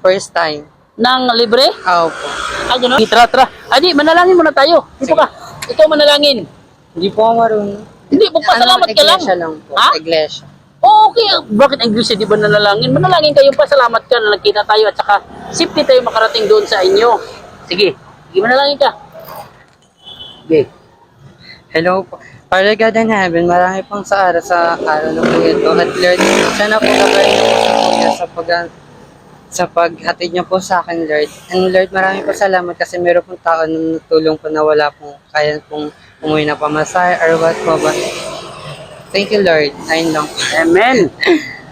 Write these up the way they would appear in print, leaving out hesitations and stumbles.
First time. Ng libre? Opo. Ganun? Tara. Adi, manalangin muna tayo. Dito ka. Ikaw manalangin. Hindi po ako marunong. Hindi, magpasalamat ka lang. Iglesia lang po. Ha? Iglesia. Okay, bakit ang Diyos di ba nanalangin? Manalangin kayo, pasalamat ka na nagkita tayo at saka safety tayo makarating doon sa inyo. Sige, manalangin ka. Sige. Hello po. Father God in heaven, marami pong sa araw na po ito. At Lord, sana po kagayin niyo po sa Kuya sa paghatid niyo po sa akin, Lord. And Lord, marami po salamat kasi meron pong tao na natulong po na wala pong kaya pong umuwi na pamasahe or what po ba. Thank you, Lord. Ayun lang. Amen.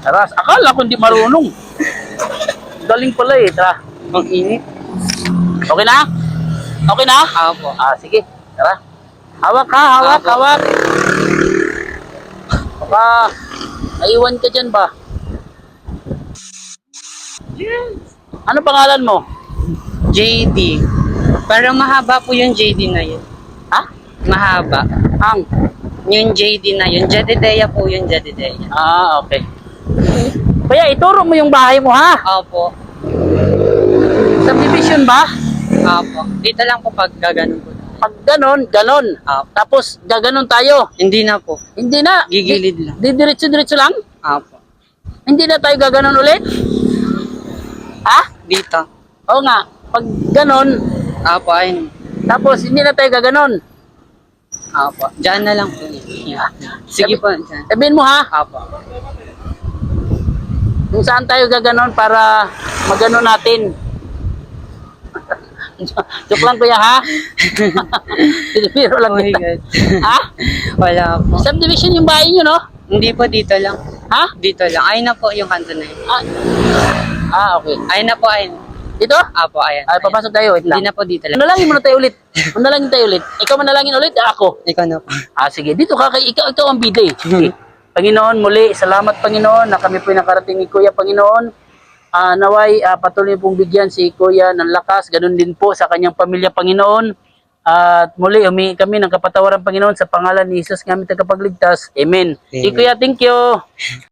Tara, akala ko hindi marunong. Galing pala eh. Tara. Ang init. Okay na? Okay na? Opo. Sige. Tara. Hawak ka, hawak. Baka, naiwan ka dyan ba? Yes. Ano pangalan mo? JD. Parang mahaba po yung JD na yun. Ha? Mahaba. Yung JD na yun. Jedediah po yung Jedediah. Okay. Kaya ituro mo yung bahay mo, ha? Opo. Subdivision ba? Opo. Dito lang po pag gaganon po. Pag ganon. Opo. Tapos gaganon tayo. Hindi na po. Hindi na. Gigilid lang. Diretso lang? Opo. Hindi na tayo gaganon ulit? Ha? Dito. Oo nga. Pag ganon, Opo, ayun. tapos hindi na tayo gaganon. Opo. Diyan na lang po. Yeah. Sige po. Diyan. Sabihin mo, ha? Opo. Kung saan tayo gaganon para maganon natin. Joke lang, kuya, ha? Biro lang Oh my kita. God. Ha? Wala po. Subdivision yung bahay nyo, no? Hindi po dito lang. Ha? Dito lang. Ayun na po yung kanto na yun. Okay. Ayun na po, ayun. Dito? Opo, ayun. Papasok tayo. Wait lang. Hindi na po dito lang. Manalangin muna tayo ulit. Manalangin tayo ulit. Ikaw manalangin ulit, ako. Ikaw na po. Sige. Dito ka kay ikaw ang bida eh. Sige. Panginoon, muli, salamat Panginoon na kami po nakarating ni Kuya Panginoon. Naway patuloy pong bigyan si Kuya ng lakas, ganun din po sa kanyang pamilya Panginoon. At muli, humingi kami ng kapatawaran Panginoon sa pangalan ni Jesus ng aming tagapagligtas. Amen. Si Kuya, thank you.